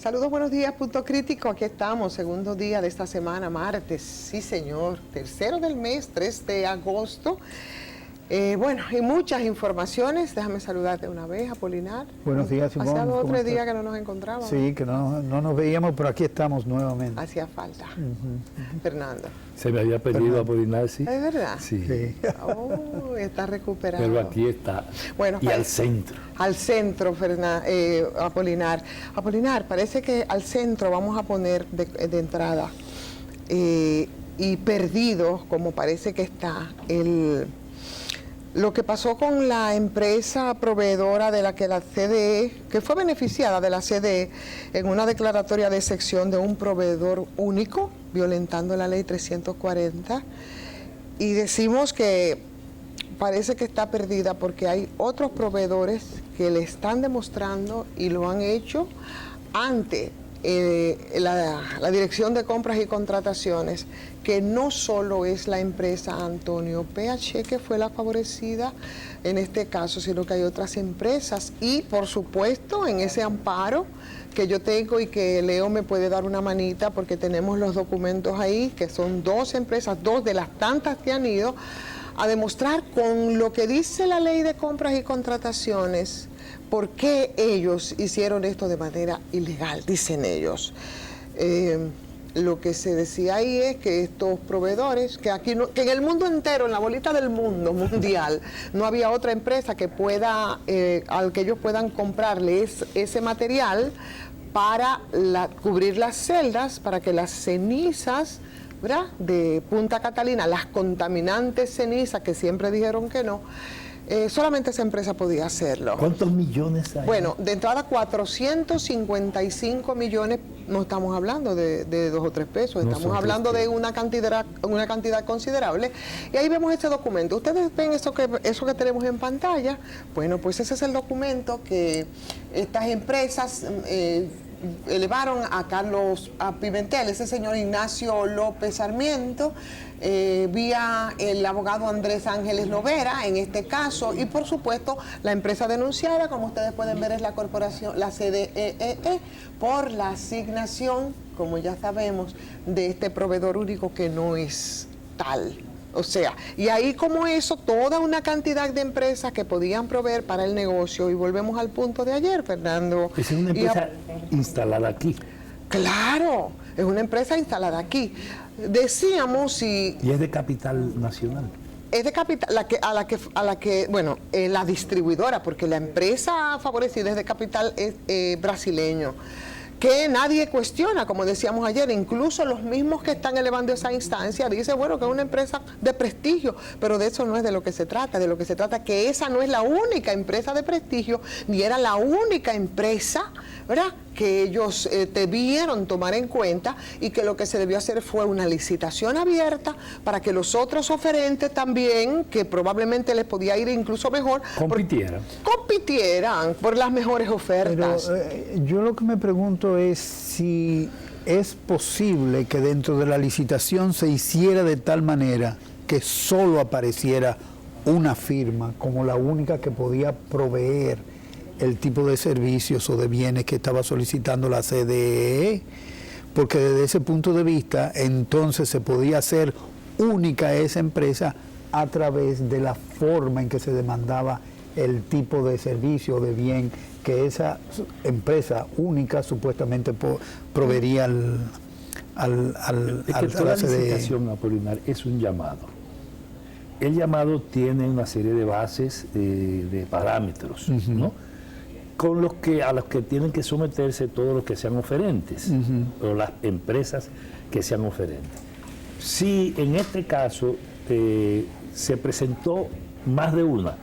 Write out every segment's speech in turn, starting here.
Saludos, buenos días, Punto Crítico. Aquí estamos, segundo día de esta semana, martes. Sí, señor, tercero del mes, 3 de agosto. Bueno, y muchas informaciones. Déjame saludarte una vez, Apolinar. Buenos días, Simón. Hacía 2 o 3 días estás? que no nos encontrábamos. Sí, que no nos veíamos, pero aquí estamos nuevamente. Hacía falta. Fernando. Se me había perdido Apolinar, sí. ¿Es verdad? Sí. Sí. Oh, está recuperado. Pero aquí está. Bueno, y al centro. Al centro, Apolinar. Apolinar, parece que al centro vamos a poner de entrada y perdido, como parece que está, lo que pasó con la empresa proveedora de la que la CDE, que fue beneficiada de la CDE en una declaratoria de excepción de un proveedor único, violentando la ley 340, y decimos que parece que está perdida porque hay otros proveedores que le están demostrando y lo han hecho ante la Dirección de Compras y Contrataciones, que no solo es la empresa Antonio PH que fue la favorecida en este caso, sino que hay otras empresas y, por supuesto, en ese amparo que yo tengo y que Leo me puede dar una manita porque tenemos los documentos ahí, que son 2 empresas, 2 de las tantas que han ido a demostrar con lo que dice la ley de compras y contrataciones por qué ellos hicieron esto de manera ilegal, dicen ellos. Lo que se decía ahí es que estos proveedores, que aquí que en el mundo entero, en la bolita del mundo mundial, no había otra empresa que pueda, al que ellos puedan comprarle ese material para cubrir las celdas, para que las cenizas, ¿verdad?, de Punta Catalina, las contaminantes cenizas que siempre dijeron que no, solamente esa empresa podía hacerlo. ¿Cuántos millones hay? Bueno, de entrada 455 millones, no estamos hablando de 2 o 3 pesos, No estamos son hablando 3 de una cantidad considerable. Y ahí vemos este documento. Ustedes ven eso que tenemos en pantalla. Bueno, pues ese es el documento que estas empresas elevaron a Pimentel, ese señor Ignacio López Sarmiento, vía el abogado Andrés Ángeles Lovera en este caso, y por supuesto la empresa denunciada, como ustedes pueden ver, es la corporación, la CDEE, por la asignación, como ya sabemos, de este proveedor único que no es tal. O sea, y ahí como eso, toda una cantidad de empresas que podían proveer para el negocio, y volvemos al punto de ayer, Fernando. Es una empresa instalada aquí. Claro, es una empresa instalada aquí. Decíamos Y es de capital nacional. es de capital, la distribuidora, porque la empresa favorecida es de capital brasileño, que nadie cuestiona, como decíamos ayer, incluso los mismos que están elevando esa instancia dicen, bueno, que es una empresa de prestigio, pero de eso no es de lo que se trata. De lo que se trata que esa no es la única empresa de prestigio, ni era la única empresa, ¿verdad?, que ellos debieron tomar en cuenta, y que lo que se debió hacer fue una licitación abierta para que los otros oferentes también, que probablemente les podía ir incluso mejor, compitieran por las mejores ofertas. Pero yo lo que me pregunto es si es posible que dentro de la licitación se hiciera de tal manera que solo apareciera una firma como la única que podía proveer el tipo de servicios o de bienes que estaba solicitando la CDE, porque desde ese punto de vista entonces se podía hacer única esa empresa a través de la forma en que se demandaba el tipo de servicio o de bien que esa empresa única supuestamente proveería a Toda la CDE. licitación, Apolinar, es un llamado. El llamado tiene una serie de bases, de parámetros, ¿no?, a los que tienen que someterse todos los que sean oferentes, o las empresas que sean oferentes. Si en este caso se presentó más de una,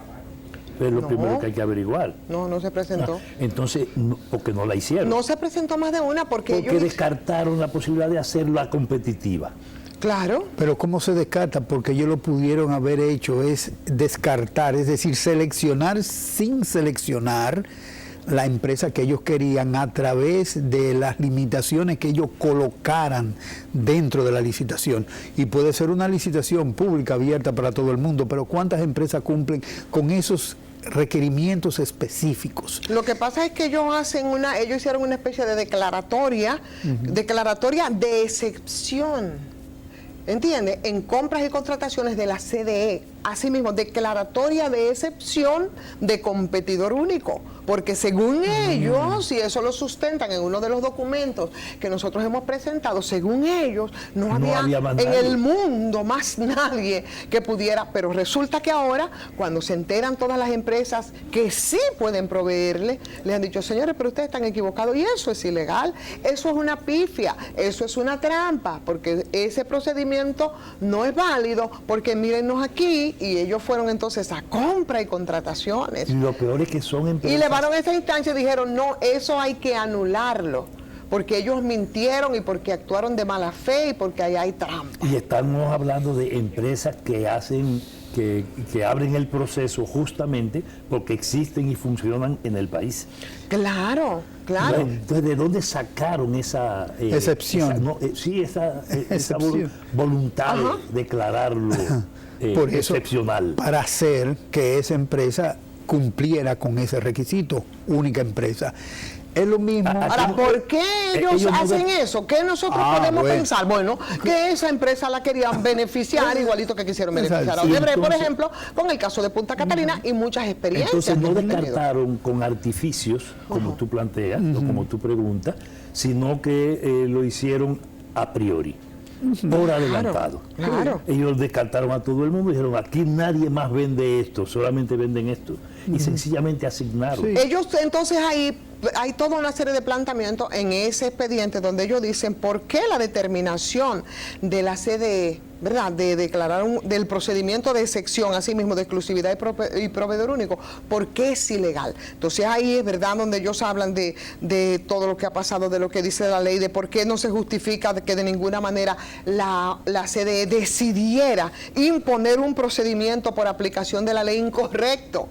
es lo primero que hay que averiguar. No se presentó. Entonces, porque no la hicieron. No se presentó más de una porque ellos descartaron la posibilidad de hacerla competitiva. Claro. Pero ¿cómo se descarta? Porque ellos lo pudieron haber hecho, es descartar, es decir, seleccionar sin seleccionar la empresa que ellos querían a través de las limitaciones que ellos colocaran dentro de la licitación. Y puede ser una licitación pública abierta para todo el mundo, pero ¿cuántas empresas cumplen con esos requerimientos específicos. Lo que pasa es que ellos hicieron una especie de declaratoria de excepción, ¿entiende? En compras y contrataciones de la CDE. Asimismo, declaratoria de excepción de competidor único, porque según ellos, y eso lo sustentan en uno de los documentos que nosotros hemos presentado, según ellos, no había en el mundo más nadie que pudiera, pero resulta que ahora, cuando se enteran todas las empresas que sí pueden proveerle, les han dicho, señores, pero ustedes están equivocados, y eso es ilegal, eso es una pifia, eso es una trampa, porque ese procedimiento no es válido, porque mírennos aquí, y ellos fueron entonces a compra y contrataciones. Y lo peor es que son empresas... Y elevaron esa instancia y dijeron, no, eso hay que anularlo, porque ellos mintieron y porque actuaron de mala fe y porque ahí hay trampa. Y estamos hablando de empresas que hacen, que abren el proceso justamente porque existen y funcionan en el país. Claro, claro. Entonces, ¿de dónde sacaron esa excepción? Esa voluntad de declararlo Por eso, excepcional? Para hacer que esa empresa cumpliera con ese requisito, única empresa. Es lo mismo. Ahora, ¿por qué ellos hacen eso? ¿Qué nosotros podemos pensar? Bueno, que esa empresa la querían beneficiar igualito que quisieron beneficiar a Odebrecht, por ejemplo, con el caso de Punta Catalina y muchas experiencias. Entonces no descartaron con artificios, como tú planteas, o como tú preguntas, sino que lo hicieron a priori. Por adelantado. Claro. Ellos descartaron a todo el mundo y dijeron, aquí nadie más vende esto, solamente venden esto. Y sencillamente asignaron. Sí. Ellos entonces ahí hay toda una serie de planteamientos en ese expediente donde ellos dicen por qué la determinación de la CDE, ¿verdad?, de declarar del procedimiento de excepción, así mismo de exclusividad y proveedor único, ¿por qué es ilegal? Entonces ahí es verdad donde ellos hablan de todo lo que ha pasado, de lo que dice la ley, de por qué no se justifica que de ninguna manera la CDE decidiera imponer un procedimiento por aplicación de la ley incorrecto.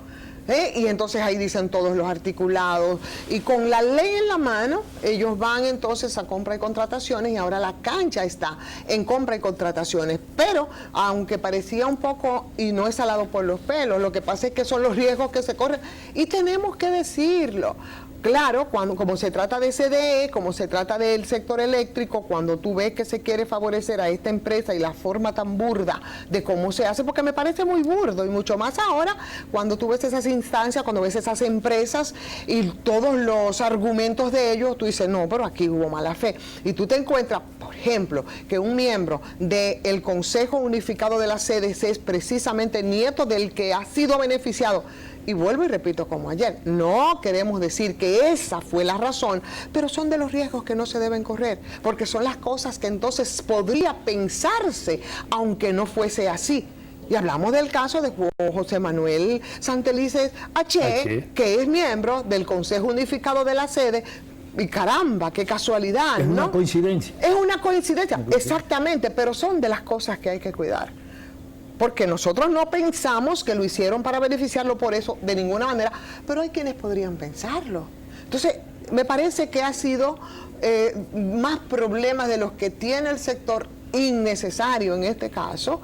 Y entonces ahí dicen todos los articulados y con la ley en la mano ellos van entonces a compra y contrataciones y ahora la cancha está en compra y contrataciones, pero aunque parecía un poco y no es salado por los pelos, lo que pasa es que son los riesgos que se corren y tenemos que decirlo. Claro, como se trata de CDE, como se trata del sector eléctrico, cuando tú ves que se quiere favorecer a esta empresa y la forma tan burda de cómo se hace, porque me parece muy burdo y mucho más ahora cuando tú ves esas instancias, cuando ves esas empresas y todos los argumentos de ellos, tú dices, no, pero aquí hubo mala fe. Y tú te encuentras, por ejemplo, que un miembro del Consejo Unificado de la CDC es precisamente nieto del que ha sido beneficiado. Y vuelvo y repito como ayer, no queremos decir que esa fue la razón, pero son de los riesgos que no se deben correr, porque son las cosas que entonces podría pensarse, aunque no fuese así. Y hablamos del caso de José Manuel Santelices H., que es miembro del Consejo Unificado de la Sede. Y caramba, qué casualidad, ¿no? Es una coincidencia. Es una coincidencia, exactamente, pero son de las cosas que hay que cuidar. Porque nosotros no pensamos que lo hicieron para beneficiarlo por eso, de ninguna manera, pero hay quienes podrían pensarlo. Entonces, me parece que ha sido más problemas de los que tiene el sector innecesario en este caso,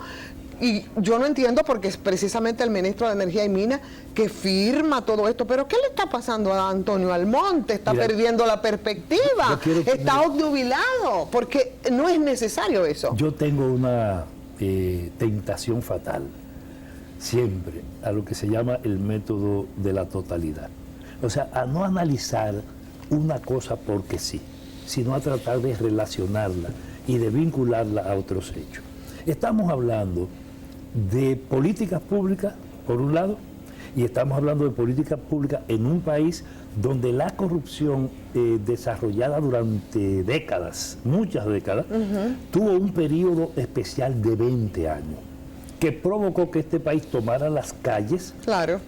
y yo no entiendo porque es precisamente el ministro de Energía y Minas que firma todo esto, pero ¿qué le está pasando a Antonio Almonte? Está perdiendo la perspectiva, está obnubilado, porque no es necesario eso. Yo tengo una tentación fatal siempre a lo que se llama el método de la totalidad, o sea, a no analizar una cosa porque sí, sino a tratar de relacionarla y de vincularla a otros hechos. Estamos hablando de políticas públicas por un lado y estamos hablando de políticas públicas en un país donde la corrupción desarrollada durante décadas, muchas décadas, tuvo un periodo especial de 20 años, que provocó que este país tomara las calles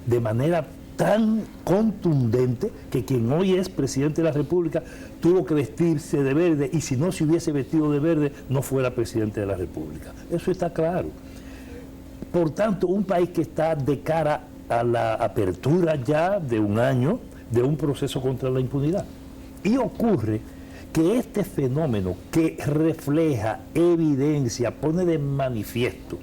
de manera tan contundente que quien hoy es presidente de la República tuvo que vestirse de verde y si no se hubiese vestido de verde no fuera presidente de la República. Eso está claro. Por tanto, un país que está de cara a la apertura ya de un año de un proceso contra la impunidad. Y ocurre que este fenómeno que refleja, evidencia, pone de manifiesto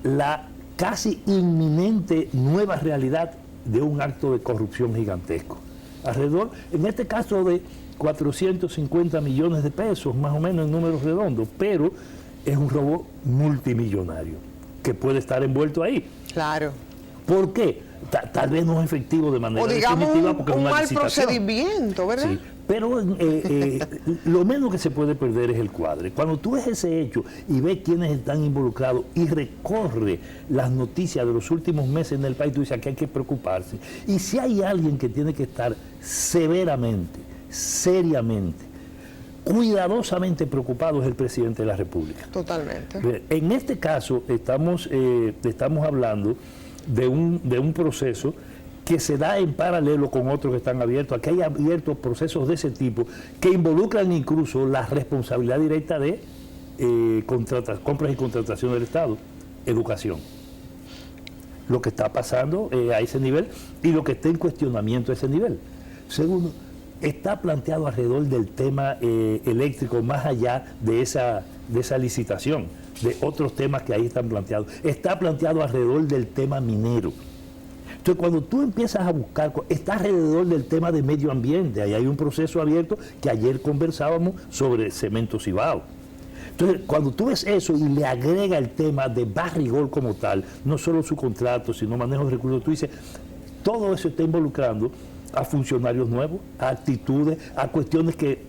la casi inminente nueva realidad de un acto de corrupción gigantesco. Alrededor, en este caso de 450 millones de pesos, más o menos en números redondos, pero es un robo multimillonario que puede estar envuelto ahí. Claro. ¿Por qué? Tal vez no es efectivo de manera o digamos definitiva porque es un una mal licitación. Procedimiento, ¿verdad? Sí, pero lo menos que se puede perder es el cuadre. Cuando tú ves ese hecho y ves quiénes están involucrados y recorre las noticias de los últimos meses en el país, tú dices que hay que preocuparse. Y si hay alguien que tiene que estar severamente, seriamente, cuidadosamente preocupado, es el presidente de la República. Totalmente. En este caso estamos hablando de un proceso que se da en paralelo con otros que están abiertos. Aquí hay abiertos procesos de ese tipo que involucran incluso la responsabilidad directa de compras y contratación del Estado, educación. Lo que está pasando a ese nivel y lo que está en cuestionamiento a ese nivel. Segundo, está planteado alrededor del tema eléctrico, más allá de esa licitación, de otros temas que ahí están planteados. Está planteado alrededor del tema minero. Entonces, cuando tú empiezas a buscar, está alrededor del tema de medio ambiente. Ahí hay un proceso abierto que ayer conversábamos sobre Cemento Cibao. Entonces, cuando tú ves eso y le agrega el tema de Barrigol como tal, no solo su contrato, sino manejo de recursos, tú dices, todo eso está involucrando a funcionarios nuevos, a actitudes, a cuestiones que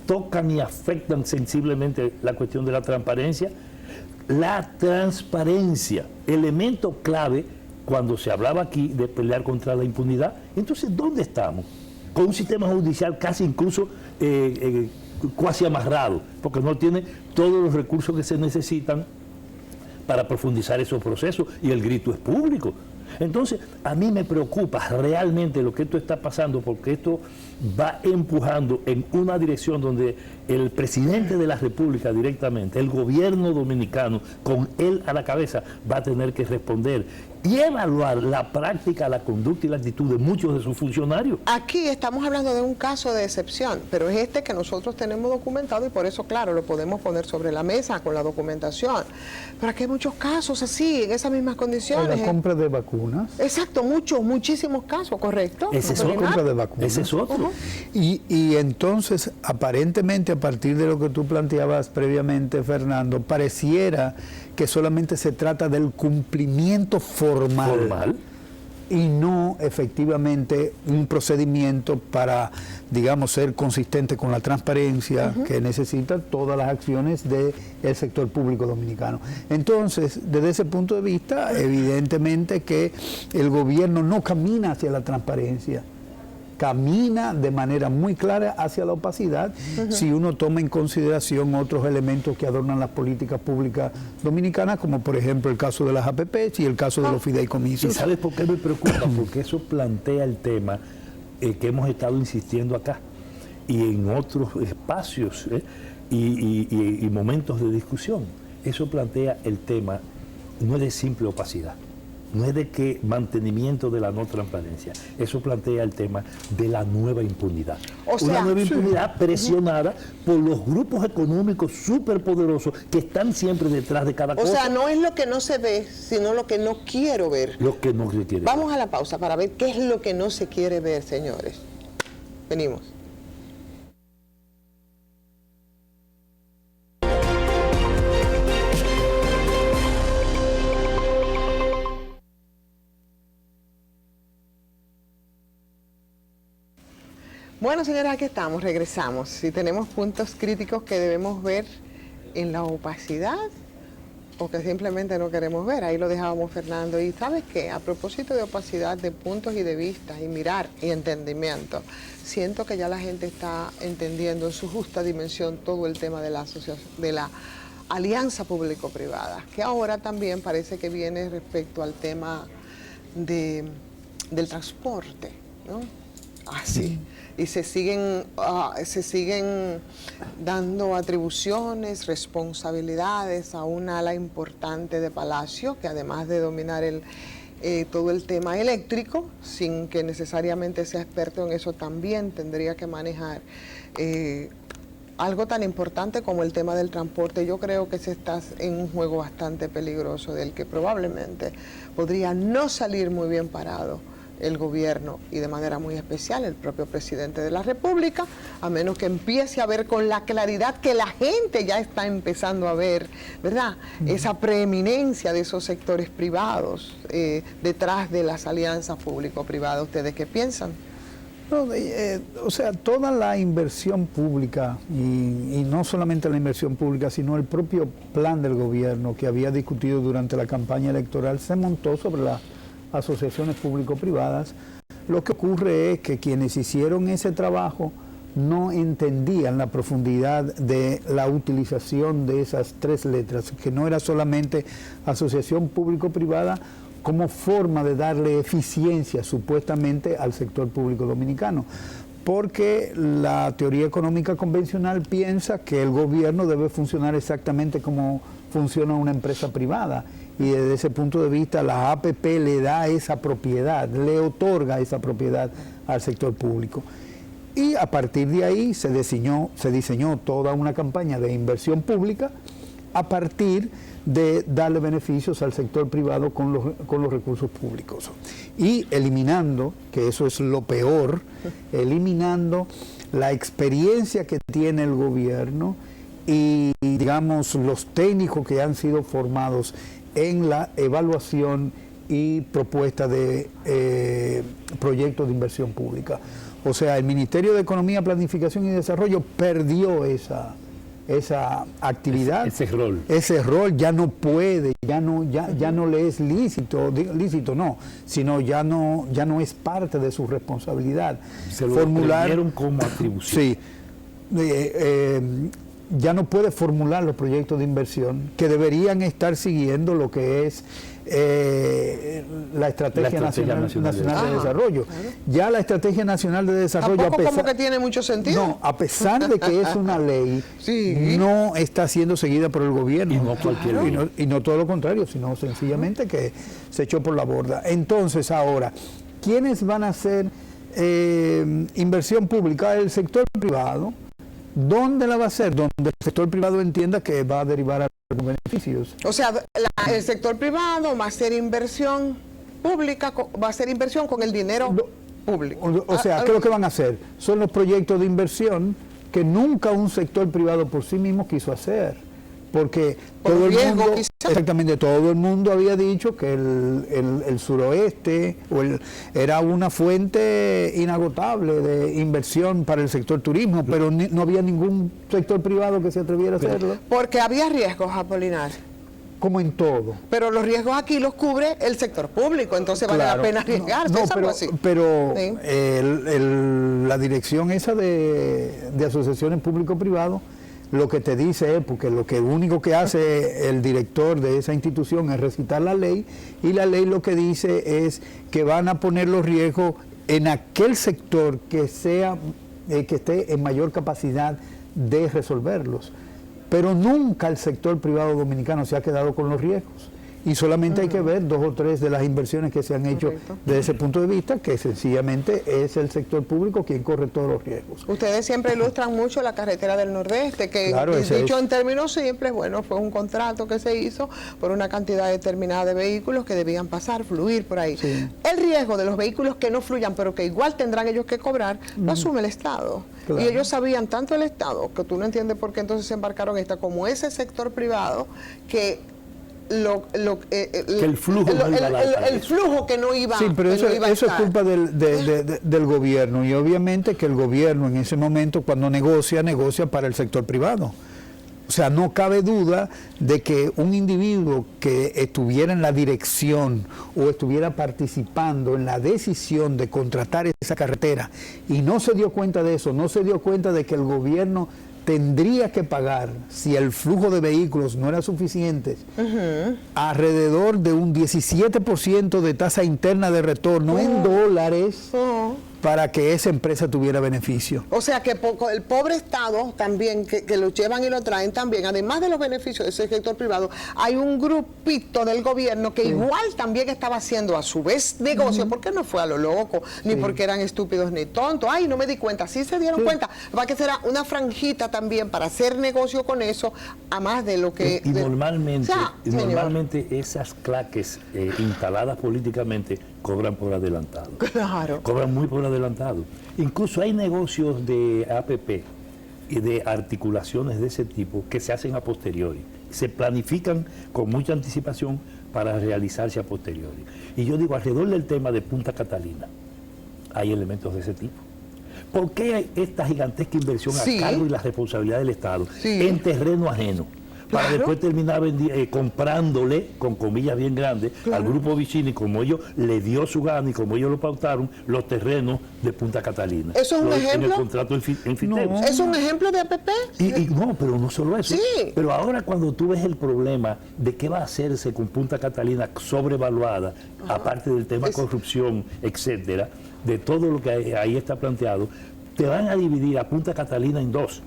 tocan y afectan sensiblemente la cuestión de la transparencia. La transparencia, elemento clave cuando se hablaba aquí de pelear contra la impunidad. Entonces, ¿dónde estamos? Con un sistema judicial casi incluso cuasi amarrado, porque no tiene todos los recursos que se necesitan para profundizar esos procesos, y el grito es público. Entonces, a mí me preocupa realmente lo que esto está pasando, porque esto va empujando en una dirección donde el presidente de la República directamente, el gobierno dominicano, con él a la cabeza, va a tener que responder y evaluar la práctica, la conducta y la actitud de muchos de sus funcionarios. Aquí estamos hablando de un caso de excepción, pero es este que nosotros tenemos documentado y por eso, claro, lo podemos poner sobre la mesa con la documentación. Pero aquí hay muchos casos así, en esas mismas condiciones. La compra de vacunas. Exacto, muchísimos casos, ¿correcto? Ese es otro. Compra de vacunas. Ese es otro. Y entonces, aparentemente, a partir de lo que tú planteabas previamente, Fernando, pareciera que solamente se trata del cumplimiento formal y no efectivamente un procedimiento para, digamos, ser consistente con la transparencia que necesitan todas las acciones del sector público dominicano. Entonces, desde ese punto de vista, evidentemente que el gobierno no camina hacia la transparencia, camina de manera muy clara hacia la opacidad, si uno toma en consideración otros elementos que adornan las políticas públicas dominicanas, como por ejemplo el caso de las APPs y el caso de los fideicomisos. ¿Y sabes por qué me preocupa? Porque eso plantea el tema que hemos estado insistiendo acá y en otros espacios y momentos de discusión. Eso plantea el tema, no es de simple opacidad, no es de que mantenimiento de la no transparencia, eso plantea el tema de la nueva impunidad. O sea, una nueva impunidad presionada por los grupos económicos superpoderosos que están siempre detrás de cada cosa. O sea, no es lo que no se ve, sino lo que no quiero ver. Lo que no se quiere ver. Vamos a la pausa para ver qué es lo que no se quiere ver, señores. Venimos. Bueno, señora, aquí estamos, regresamos. Si tenemos puntos críticos que debemos ver en la opacidad o que simplemente no queremos ver, ahí lo dejábamos, Fernando. Y ¿sabes qué? A propósito de opacidad, de puntos y de vistas y mirar y entendimiento, siento que ya la gente está entendiendo en su justa dimensión todo el tema de la alianza público-privada, que ahora también parece que viene respecto al tema del transporte, ¿no? Así. Y se siguen dando atribuciones, responsabilidades a una ala importante de Palacio, que además de dominar todo el tema eléctrico, sin que necesariamente sea experto en eso, también tendría que manejar algo tan importante como el tema del transporte. Yo creo que se está en un juego bastante peligroso, del que probablemente podría no salir muy bien parado el gobierno y de manera muy especial el propio presidente de la República, a menos que empiece a ver con la claridad que la gente ya está empezando a ver, ¿verdad? Esa preeminencia de esos sectores privados detrás de las alianzas público-privadas. ¿Ustedes qué piensan? No, o sea, toda la inversión pública, y no solamente la inversión pública, sino el propio plan del gobierno que había discutido durante la campaña electoral, se montó sobre las asociaciones público-privadas. Lo que ocurre es que quienes hicieron ese trabajo no entendían la profundidad de la utilización de esas tres letras, que no era solamente asociación público-privada, como forma de darle eficiencia supuestamente al sector público dominicano, porque la teoría económica convencional piensa que el gobierno debe funcionar exactamente como funciona una empresa privada, y desde ese punto de vista la APP le da esa propiedad, le otorga esa propiedad al sector público. Y a partir de ahí se diseñó toda una campaña de inversión pública a partir de darle beneficios al sector privado con los recursos públicos. Y eliminando, que eso es lo peor, eliminando la experiencia que tiene el gobierno y, digamos, los técnicos que han sido formados en la evaluación y propuesta de proyectos de inversión pública. O sea, el Ministerio de Economía, Planificación y Desarrollo perdió esa actividad, ese rol ya no puede, ya no le es lícito no, sino ya no es parte de su responsabilidad. Se lo formular como atribución. Sí, ya no puede formular los proyectos de inversión que deberían estar siguiendo lo que es la Estrategia Nacional de Desarrollo. Claro. Ya la Estrategia Nacional de Desarrollo, tampoco como que tiene mucho sentido. No, a pesar de que es una ley, sí, no está siendo seguida por el gobierno. Y no cualquier ley. Y no todo lo contrario, sino sencillamente que se echó por la borda. Entonces, ahora, ¿quiénes van a hacer inversión pública? El sector privado. ¿Dónde la va a hacer? Donde el sector privado entienda que va a derivar a beneficios. O sea, el sector privado va a hacer inversión pública, va a hacer inversión con el dinero público. O sea, ¿qué es lo que van a hacer? Son los proyectos de inversión que nunca un sector privado por sí mismo quiso hacer. Porque todo el mundo, exactamente, todo el mundo había dicho que el suroeste era una fuente inagotable de inversión para el sector turismo, pero no había ningún sector privado que se atreviera a hacerlo. Porque había riesgos, Apolinar. Como en todo. Pero los riesgos aquí los cubre el sector público, entonces vale la pena arriesgarse. Pero sí. La dirección esa de asociaciones público-privado, lo que te dice es, porque lo único que hace el director de esa institución es recitar la ley, y la ley lo que dice es que van a poner los riesgos en aquel sector que esté en mayor capacidad de resolverlos. Pero nunca el sector privado dominicano se ha quedado con los riesgos. Y solamente hay que ver 2 o 3 de las inversiones que se han hecho desde ese punto de vista, que sencillamente es el sector público quien corre todos los riesgos. Ustedes siempre ilustran mucho la carretera del Nordeste, que claro, dicho en términos simples, bueno, fue un contrato que se hizo por una cantidad determinada de vehículos que debían pasar, fluir por ahí. Sí. El riesgo de los vehículos que no fluyan, pero que igual tendrán ellos que cobrar, lo asume el Estado. Claro. Y ellos sabían, tanto el Estado, que tú no entiendes por qué entonces se embarcaron como ese sector privado, que el flujo que no iba. Sí, pero eso es culpa del gobierno, y obviamente que el gobierno en ese momento, cuando negocia para el sector privado. O sea, no cabe duda de que un individuo que estuviera en la dirección o estuviera participando en la decisión de contratar esa carretera y no se dio cuenta de eso, no se dio cuenta de que el gobierno tendría que pagar, si el flujo de vehículos no era suficiente, alrededor de un 17% de tasa interna de retorno en dólares para que esa empresa tuviera beneficio. O sea que el pobre Estado también, que lo llevan y lo traen también, además de los beneficios de ese sector privado, hay un grupito del gobierno que igual también estaba haciendo a su vez negocio, porque no fue a lo loco, ni porque eran estúpidos ni tontos. Ay, no me di cuenta, sí se dieron cuenta. Va que será una franjita también para hacer negocio con eso, a más de lo que... Normalmente esas claques instaladas políticamente cobran por adelantado. Claro. Cobran muy por adelantado. Incluso hay negocios de APP y de articulaciones de ese tipo que se hacen a posteriori. Se planifican con mucha anticipación para realizarse a posteriori. Y yo digo, alrededor del tema de Punta Catalina, hay elementos de ese tipo. ¿Por qué hay esta gigantesca inversión a cargo y la responsabilidad del Estado en terreno ajeno? Para después terminar comprándole, con comillas bien grandes, al grupo Vicini, como ellos le dio su gana y como ellos lo pautaron, los terrenos de Punta Catalina. ¿Eso es un ejemplo? En el contrato en Fiteus. ¿Es un ejemplo de APP? Y no, pero no solo eso. Sí. Pero ahora cuando tú ves el problema de qué va a hacerse con Punta Catalina sobrevaluada, aparte del tema corrupción, etcétera, de todo lo que ahí está planteado, te van a dividir a Punta Catalina en dos.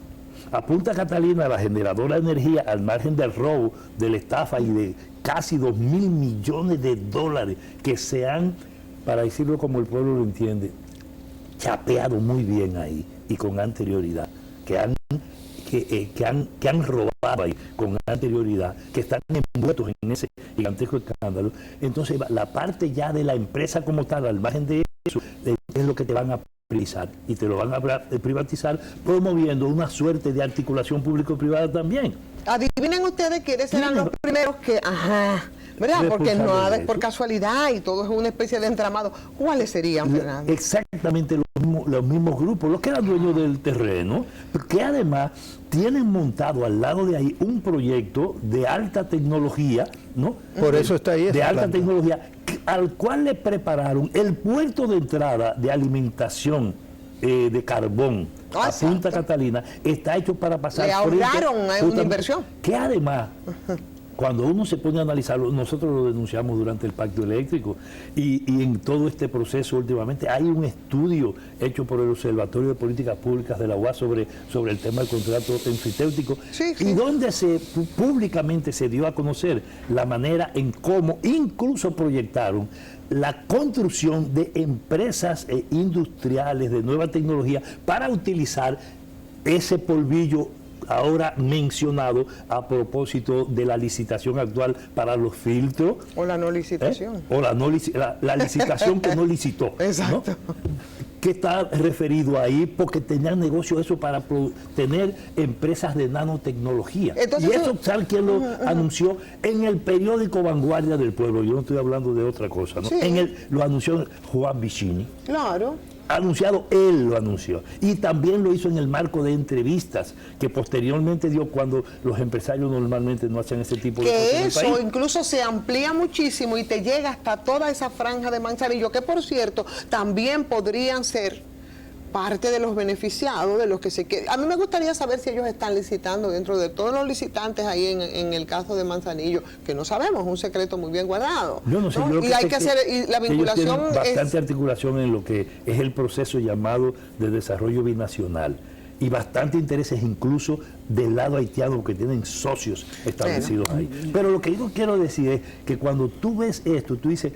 A Punta Catalina, la generadora de energía, al margen del robo, de la estafa y de casi 2.000 millones de dólares que se han, para decirlo como el pueblo lo entiende, chapeado muy bien ahí y con anterioridad, que han robado ahí con anterioridad, que están envueltos en ese gigantesco escándalo. Entonces, la parte ya de la empresa como tal, al margen de eso, es lo que te van a privatizar, y te lo van a privatizar promoviendo una suerte de articulación público-privada también. Adivinen ustedes quiénes serán los primeros que, ¿verdad? Porque no por casualidad y todo es una especie de entramado. ¿Cuáles serían, Fernando? Exactamente los mismos grupos, los que eran dueños del terreno, que además tienen montado al lado de ahí un proyecto de alta tecnología, ¿no? Por eso está ahí. De alta tecnología, al cual le prepararon el puerto de entrada de alimentación de carbón a Punta Catalina, está hecho para pasar... Le ahorraron una inversión. Que además... Cuando uno se pone a analizarlo, nosotros lo denunciamos durante el pacto eléctrico y en todo este proceso últimamente hay un estudio hecho por el Observatorio de Políticas Públicas de la UAS sobre el tema del contrato enfiteutíco y donde públicamente se dio a conocer la manera en cómo incluso proyectaron la construcción de empresas industriales de nueva tecnología para utilizar ese polvillo ahora mencionado a propósito de la licitación actual para los filtros. O la no licitación. O la licitación que no licitó. Exacto. ¿No? Que está referido ahí porque tenían negocio eso para tener empresas de nanotecnología. Entonces, y eso, ¿sabe quién lo anunció? En el periódico Vanguardia del Pueblo. Yo no estoy hablando de otra cosa, ¿no? Lo anunció Juan Vicini. Claro. Anunciado, él lo anunció. Y también lo hizo en el marco de entrevistas que posteriormente dio cuando los empresarios normalmente no hacen ese tipo de cosas. Que eso incluso se amplía muchísimo y te llega hasta toda esa franja de Manzanillo, que por cierto también podrían ser parte de los beneficiados, de los que se quedan. A mí me gustaría saber si ellos están licitando dentro de todos los licitantes ahí en el caso de Manzanillo, que no sabemos, un secreto muy bien guardado. Yo no sé, ¿no? Y hay que hacer, y la vinculación es bastante articulación en lo que es el proceso llamado de desarrollo binacional y bastante intereses incluso del lado haitiano, que tienen socios establecidos ahí. Pero lo que yo quiero decir es que cuando tú ves esto, tú dices,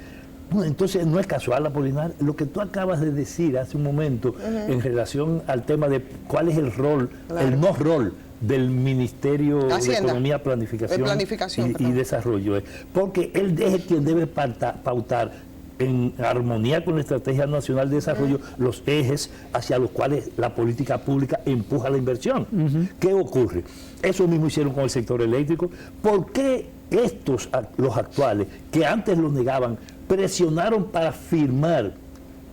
bueno, entonces no es casual, Apolinar, lo que tú acabas de decir hace un momento en relación al tema de cuál es el rol, el no rol del Ministerio de Economía, Planificación y Desarrollo. Porque él es quien debe pautar en armonía con la Estrategia Nacional de Desarrollo los ejes hacia los cuales la política pública empuja la inversión. ¿Qué ocurre? Eso mismo hicieron con el sector eléctrico. ¿Por qué los actuales, que antes lo negaban, presionaron para firmar,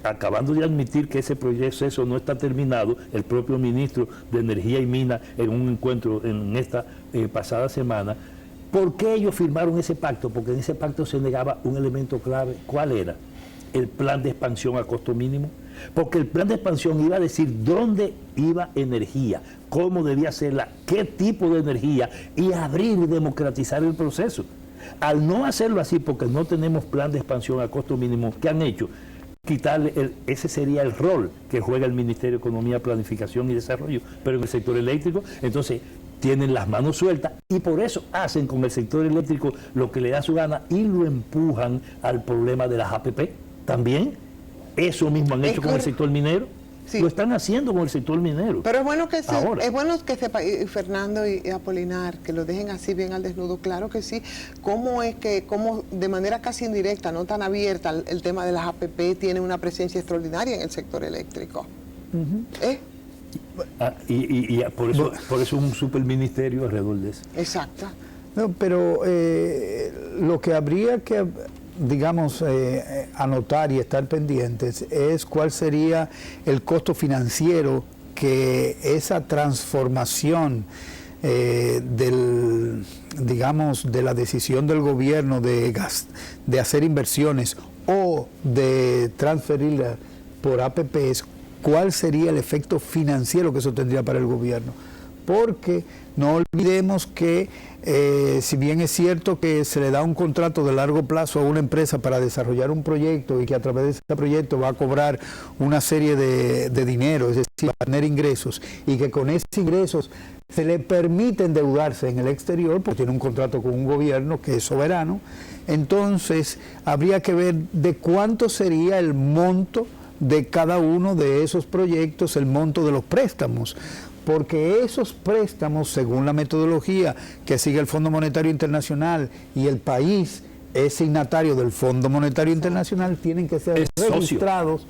acabando de admitir que ese proceso no está terminado, el propio ministro de Energía y Minas en un encuentro en esta pasada semana? ¿Por qué ellos firmaron ese pacto? Porque en ese pacto se negaba un elemento clave. ¿Cuál era? El plan de expansión a costo mínimo. Porque el plan de expansión iba a decir dónde iba energía, cómo debía hacerla, qué tipo de energía, y abrir y democratizar el proceso. Al no hacerlo así, porque no tenemos plan de expansión a costo mínimo, ¿qué han hecho? quitarle, ese sería el rol que juega el Ministerio de Economía, Planificación y Desarrollo, pero en el sector eléctrico, entonces tienen las manos sueltas y por eso hacen con el sector eléctrico lo que le da su gana y lo empujan al problema de las APP también. Eso mismo han hecho con el sector minero. Sí. Lo están haciendo con el sector minero. Pero es bueno que sepa, y Fernando y Apolinar, que lo dejen así bien al desnudo, claro que sí. ¿Cómo de manera casi indirecta, no tan abierta, el tema de las APP tiene una presencia extraordinaria en el sector eléctrico? Y por eso un superministerio alrededor de eso. Exacto. No, pero lo que habría que, digamos, anotar y estar pendientes es cuál sería el costo financiero que esa transformación digamos, de la decisión del gobierno de hacer inversiones o de transferirlas por APPs, cuál sería el efecto financiero que eso tendría para el gobierno. Porque no olvidemos que si bien es cierto que se le da un contrato de largo plazo a una empresa para desarrollar un proyecto y que a través de ese proyecto va a cobrar una serie de dinero, es decir, va a tener ingresos, y que con esos ingresos se le permite endeudarse en el exterior, porque tiene un contrato con un gobierno que es soberano, entonces habría que ver de cuánto sería el monto de cada uno de esos proyectos, el monto de los préstamos, porque esos préstamos, según la metodología que sigue el Fondo Monetario Internacional y el país es signatario del Fondo Monetario Internacional, tienen que ser registrados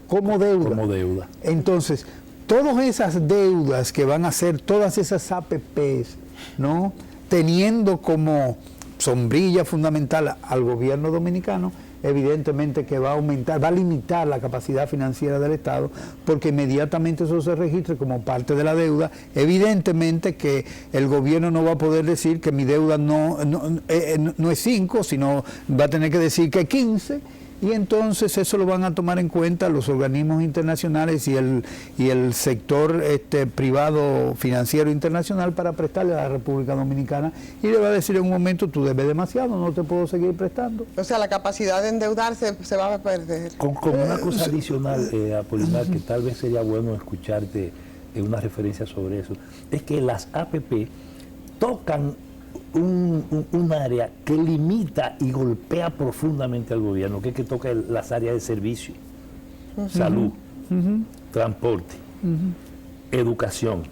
como deuda. Como deuda. Entonces, todas esas deudas que van a ser, todas esas APPs, ¿no?, teniendo como sombrilla fundamental al gobierno dominicano, evidentemente que va a aumentar, va a limitar la capacidad financiera del Estado, porque inmediatamente eso se registre como parte de la deuda, evidentemente que el gobierno no va a poder decir que mi deuda no es 5, sino va a tener que decir que 15, y entonces eso lo van a tomar en cuenta los organismos internacionales y el sector privado financiero internacional para prestarle a la República Dominicana, y le va a decir en un momento: tú debes demasiado, no te puedo seguir prestando. O sea, la capacidad de endeudarse se va a perder. Con una cosa adicional, Apolinar, que tal vez sería bueno escucharte una referencia sobre eso, es que las APP tocan un área que limita y golpea profundamente al gobierno, que es que toca las áreas de servicio, salud, transporte, educación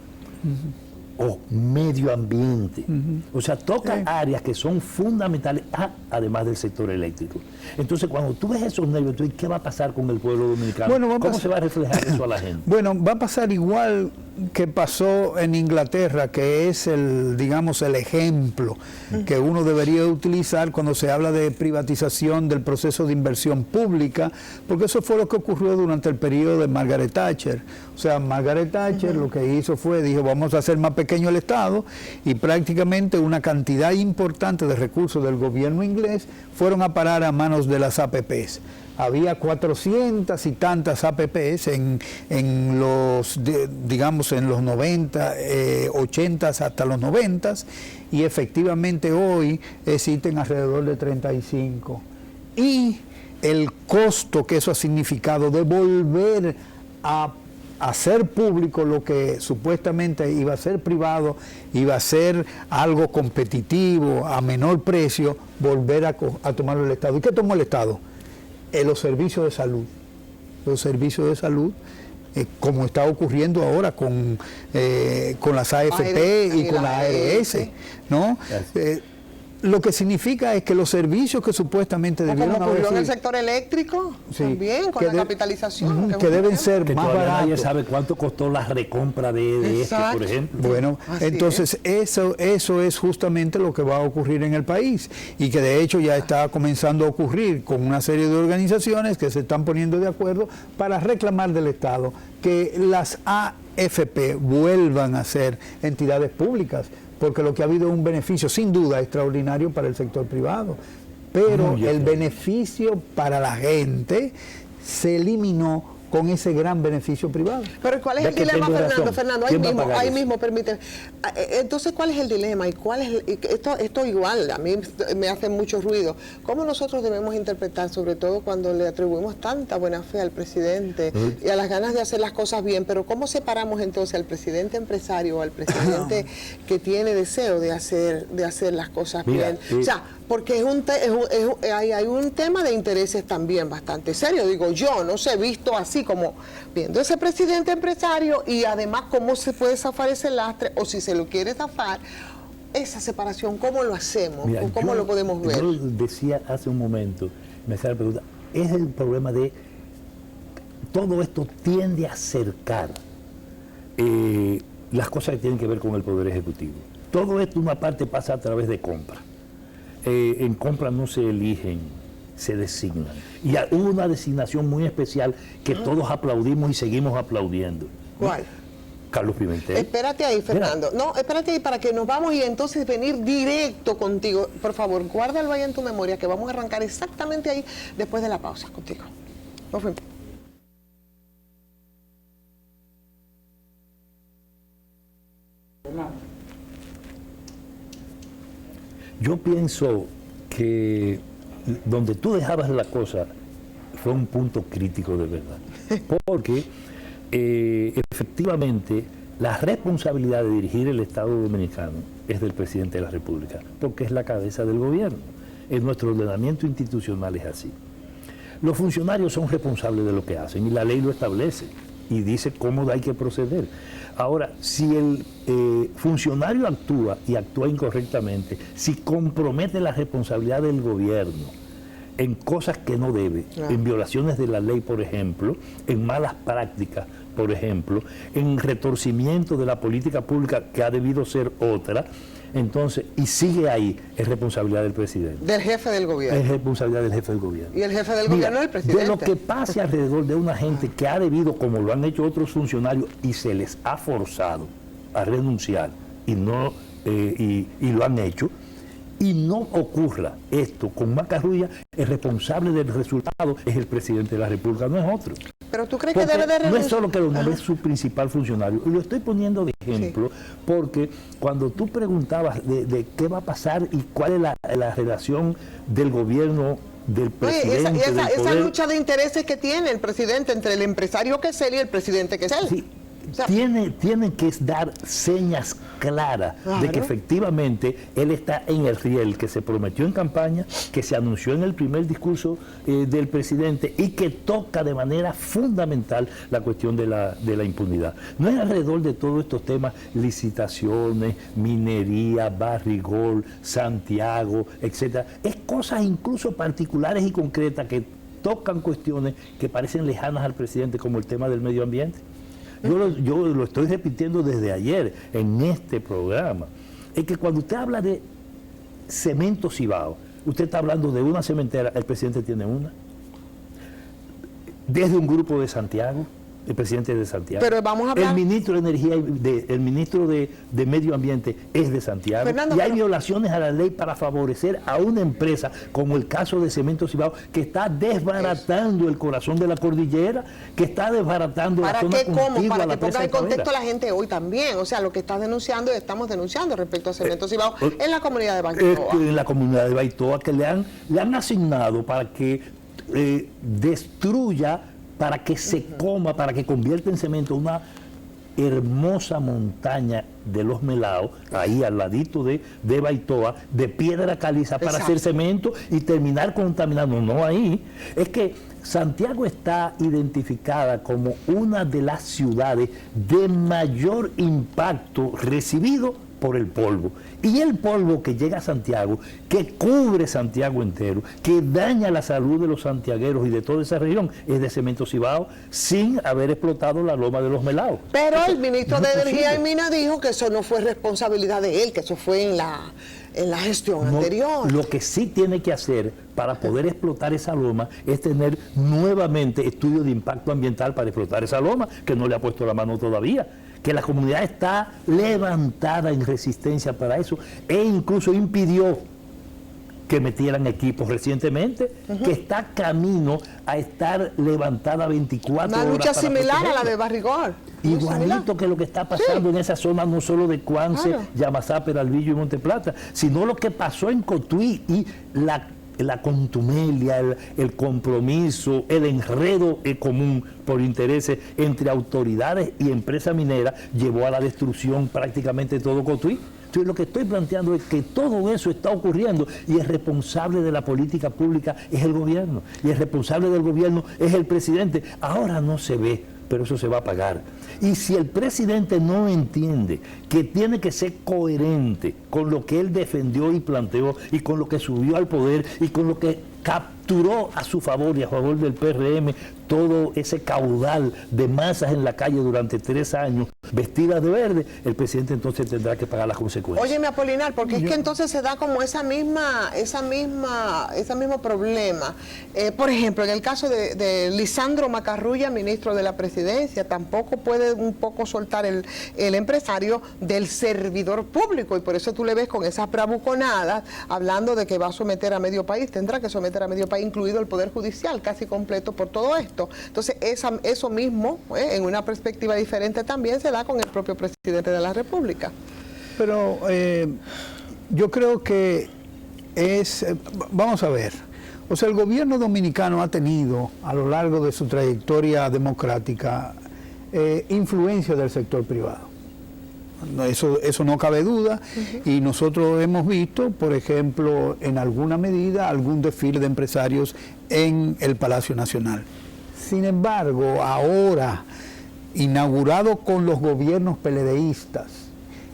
o medio ambiente. O sea, toca áreas que son fundamentales, además del sector eléctrico. Entonces, cuando tú ves esos nervios, tú dices, ¿qué va a pasar con el pueblo dominicano? Bueno, ¿cómo se va a reflejar eso a la gente? Bueno, va a pasar igual que pasó en Inglaterra, que es digamos, el ejemplo que uno debería utilizar cuando se habla de privatización del proceso de inversión pública, porque eso fue lo que ocurrió durante el periodo de Margaret Thatcher. O sea, Margaret Thatcher lo que hizo fue, dijo, vamos a hacer más pequeño el Estado, y prácticamente una cantidad importante de recursos del gobierno inglés fueron a parar a manos de las APPs. Había 400 y tantas APPs en los 90, 80 hasta los 90, y efectivamente hoy existen alrededor de 35. Y el costo que eso ha significado de volver a hacer público lo que supuestamente iba a ser privado, iba a ser algo competitivo, a menor precio, volver a tomarlo el Estado. ¿Y qué tomó el Estado? Los servicios de salud. Los servicios de salud, como está ocurriendo ahora con las AFP y con la ARS, ¿no? Lo que significa es que los servicios que supuestamente debieron haber sido... Como ocurrió en el sector eléctrico, también, con la capitalización. Que deben ser que más baratos. Nadie sabe cuánto costó la recompra de por ejemplo. Bueno, entonces eso es justamente lo que va a ocurrir en el país, y que de hecho ya está comenzando a ocurrir con una serie de organizaciones que se están poniendo de acuerdo para reclamar del Estado que las AFP vuelvan a ser entidades públicas, porque lo que ha habido es un beneficio sin duda extraordinario para el sector privado, pero el beneficio para la gente se eliminó con ese gran beneficio privado. Pero ¿cuál es Ya el que dilema, tengo Fernando? razón. Fernando, ¿Quién va a pagar eso? ahí mismo, permíteme. Entonces, ¿cuál es el dilema? ¿Y cuál es esto igual? A mí me hace mucho ruido. ¿Cómo nosotros debemos interpretar, sobre todo cuando le atribuimos tanta buena fe al presidente y a las ganas de hacer las cosas bien? Pero ¿cómo separamos entonces al presidente empresario o al presidente que tiene deseo de hacer las cosas bien? O sea, porque hay un tema de intereses también bastante serio. Digo, yo no sé, visto así como viendo ese presidente empresario y además cómo se puede zafar ese lastre, o si se lo quiere zafar, esa separación, ¿cómo lo hacemos? Mira, ¿Cómo lo podemos ver? Yo decía hace un momento, me hacía la pregunta, es el problema de todo esto tiende a acercar las cosas que tienen que ver con el Poder Ejecutivo. Todo esto, una parte pasa a través de compra. En compra no se eligen, se designan. Y hubo una designación muy especial que todos aplaudimos y seguimos aplaudiendo. ¿Cuál? Carlos Pimentel. Espérate ahí, Fernando. No, espérate ahí para que nos vamos y entonces venir directo contigo. Por favor, guárdalo ahí en tu memoria, que vamos a arrancar exactamente ahí después de la pausa contigo. Nos fuimos. Yo pienso que donde tú dejabas la cosa fue un punto crítico de verdad. Porque efectivamente la responsabilidad de dirigir el Estado Dominicano es del presidente de la República, porque es la cabeza del gobierno. En nuestro ordenamiento institucional es así. Los funcionarios son responsables de lo que hacen y la ley lo establece y dice cómo hay que proceder. Ahora, si el funcionario actúa y actúa incorrectamente, si compromete la responsabilidad del gobierno en cosas que no debe, en violaciones de la ley, por ejemplo, en malas prácticas, por ejemplo, en retorcimiento de la política pública que ha debido ser otra, entonces, y sigue ahí, es responsabilidad del presidente. Del jefe del gobierno. Es responsabilidad del jefe del gobierno. Y el jefe del gobierno es el presidente. De lo que pase alrededor de una gente que ha debido, como lo han hecho otros funcionarios, y se les ha forzado a renunciar, y no y lo han hecho, y no ocurra esto con Macarrulla, el responsable del resultado es el presidente de la República, no es otro. Pero tú crees Porque que debe de renunciar. no es solo que no es su principal funcionario. Y lo estoy poniendo de ejemplo porque cuando tú preguntabas de qué va a pasar y cuál es la relación del gobierno, del presidente, Oye, esa poder, lucha de intereses que tiene el presidente entre el empresario que es él y el presidente que es él. sí, O sea, tienen que dar señas claras de que efectivamente él está en el riel que se prometió en campaña, que se anunció en el primer discurso del presidente y que toca de manera fundamental la cuestión de la impunidad. No es alrededor de todos estos temas, licitaciones, minería, Barrigol, Santiago, etcétera. Es cosas incluso particulares y concretas que tocan cuestiones que parecen lejanas al presidente, como el tema del medio ambiente. Yo lo estoy repitiendo desde ayer en este programa. Es que cuando usted habla de Cemento Cibao, usted está hablando de una cementera, el presidente tiene una. Desde un grupo de Santiago, el presidente es de Santiago. Pero vamos a hablar... El ministro de Energía, el ministro de Medio Ambiente es de Santiago. Fernando, y hay violaciones a la ley para favorecer a una empresa, como el caso de Cemento Cibao, que está desbaratando el corazón de la cordillera, que está desbaratando la zona contigua para a la que ponga presa en de Tavera. contexto a la gente hoy también. O sea, lo que estás denunciando y estamos denunciando respecto a Cemento Cibao en la comunidad de Baitoa. En la comunidad de Baitoa, que le han asignado para que destruya, para que se coma, para que convierta en cemento una hermosa montaña de Los Melaos, ahí al ladito de Baitoa, de piedra caliza para hacer cemento y terminar contaminando. No ahí. Es que Santiago está identificada como una de las ciudades de mayor impacto recibido por el polvo. Y el polvo que llega a Santiago, que cubre Santiago entero, que daña la salud de los santiagueros y de toda esa región, es de Cemento Cibao, sin haber explotado la loma de Los Melaos. Pero el ministro de Energía y Minas dijo que eso no fue responsabilidad de él, que eso fue en la gestión anterior. Lo que sí tiene que hacer para poder explotar esa loma es tener nuevamente estudios de impacto ambiental para explotar esa loma, que no le ha puesto la mano todavía, que la comunidad está levantada en resistencia para eso, e incluso impidió que metieran equipos recientemente, que está camino a estar levantada 24 horas. Una lucha para similar a la protegerla. de Barrigol. Igualito que lo que está pasando en esa zona, no solo de Cuance, Claro. Yamasá, Peralvillo y Monteplata, sino lo que pasó en Cotuí y la contumelia, el compromiso, el enredo común por intereses entre autoridades y empresas mineras llevó a la destrucción prácticamente de todo Cotuí. Entonces lo que estoy planteando es que todo eso está ocurriendo y el responsable de la política pública es el gobierno y el responsable del gobierno es el presidente. Ahora no se ve, pero eso se va a pagar. Y si el presidente no entiende que tiene que ser coherente con lo que él defendió y planteó y con lo que subió al poder y con lo que capturó a su favor y a favor del PRM todo ese caudal de masas en la calle durante 3 años vestidas de verde, el presidente entonces tendrá que pagar las consecuencias. Óyeme, Apolinar, porque es que entonces se da como ese mismo problema. Por ejemplo, en el caso de Lisandro Macarrulla, ministro de la Presidencia, tampoco puede un poco soltar el empresario del servidor público, y por eso tú le ves con esas bravuconadas hablando de que va a someter a medio país, tendrá que someter a medio país, incluido el Poder Judicial, casi completo por todo esto. Entonces, eso mismo, en una perspectiva diferente también se da con el propio presidente de la República. Pero yo creo que vamos a ver, o sea, el gobierno dominicano ha tenido a lo largo de su trayectoria democrática influencia del sector privado. Eso no cabe duda, y nosotros hemos visto, por ejemplo, en alguna medida, algún desfile de empresarios en el Palacio Nacional. Sin embargo, ahora, inaugurado con los gobiernos PLDistas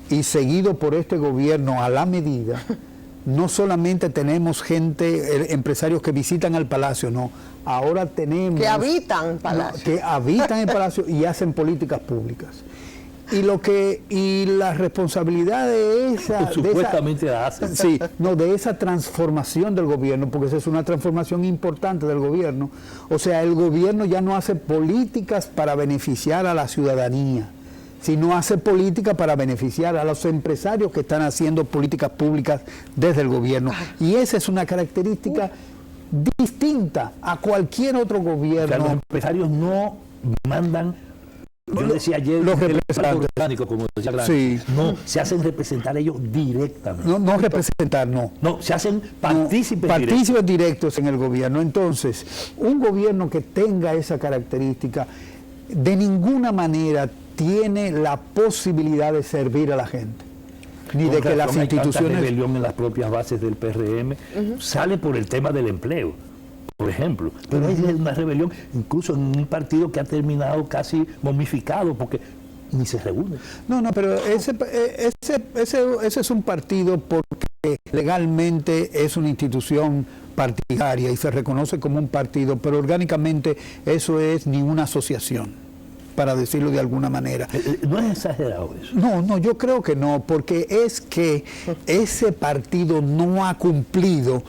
y seguido por este gobierno a la medida, no solamente tenemos empresarios que visitan al Palacio, no, ahora tenemos... Que habitan Palacio. Que habitan el Palacio y hacen políticas públicas. Y la responsabilidad de esa... Supuestamente la hacen. Sí, no, de esa transformación del gobierno, porque esa es una transformación importante del gobierno. O sea, el gobierno ya no hace políticas para beneficiar a la ciudadanía, sino hace política para beneficiar a los empresarios que están haciendo políticas públicas desde el gobierno. Y esa es una característica distinta a cualquier otro gobierno. O sea, los empresarios no mandan... Yo decía ayer, los representantes orgánico, como decía Grandes, sí. no, se hacen representar ellos directamente. No representar, no. No, se hacen partícipes directos en el gobierno. Entonces, un gobierno que tenga esa característica, de ninguna manera tiene la posibilidad de servir a la gente. Ni de que las instituciones... Hay rebelión en las propias bases del PRM, sale por el tema del empleo, por ejemplo, pero hay una rebelión incluso en un partido que ha terminado casi momificado porque ni se reúne. No, pero ese es un partido porque legalmente es una institución partidaria y se reconoce como un partido, pero orgánicamente eso es ni una asociación, para decirlo de alguna manera. ¿No es exagerado eso? No, yo creo que no, porque es que ese partido no ha cumplido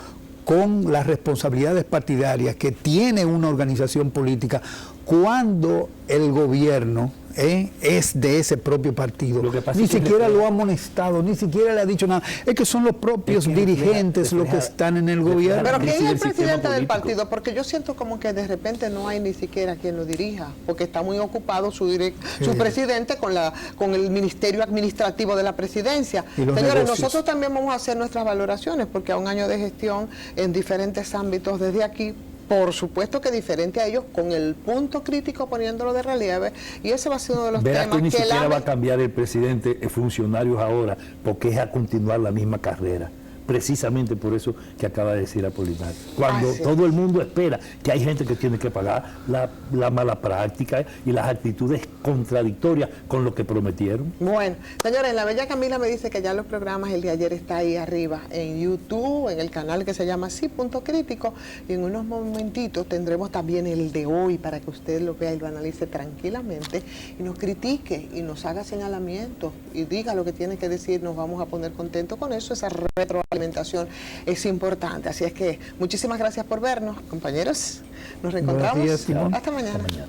con las responsabilidades partidarias que tiene una organización política cuando el gobierno es de ese propio partido. Ni siquiera lo ha amonestado, ni siquiera le ha dicho nada. Es que son los propios dirigentes los que están en el gobierno. Pero ¿quién es el presidente del partido? Porque yo siento como que de repente no hay ni siquiera quien lo dirija, porque está muy ocupado su presidente con el ministerio administrativo de la presidencia. Señores, nosotros también vamos a hacer nuestras valoraciones, porque a un año de gestión en diferentes ámbitos desde aquí, por supuesto que diferente a ellos, con el punto crítico poniéndolo de relieve, y ese va a ser uno de los temas temas que ni que siquiera va a cambiar el presidente funcionarios ahora, porque es a continuar la misma carrera. Precisamente por eso que acaba de decir Apolinar. Cuando todo el mundo espera que hay gente que tiene que pagar la mala práctica y las actitudes contradictorias con lo que prometieron. Bueno, señores, la bella Camila me dice que ya los programas, el de ayer está ahí arriba en YouTube, en el canal que se llama así, Punto Crítico, y en unos momentitos tendremos también el de hoy para que usted lo vea y lo analice tranquilamente y nos critique y nos haga señalamientos y diga lo que tiene que decir. Nos vamos a poner contentos con eso. Esa retroalimentación es importante, así es que muchísimas gracias por vernos, compañeros. Nos reencontramos. Hasta mañana. Hasta mañana.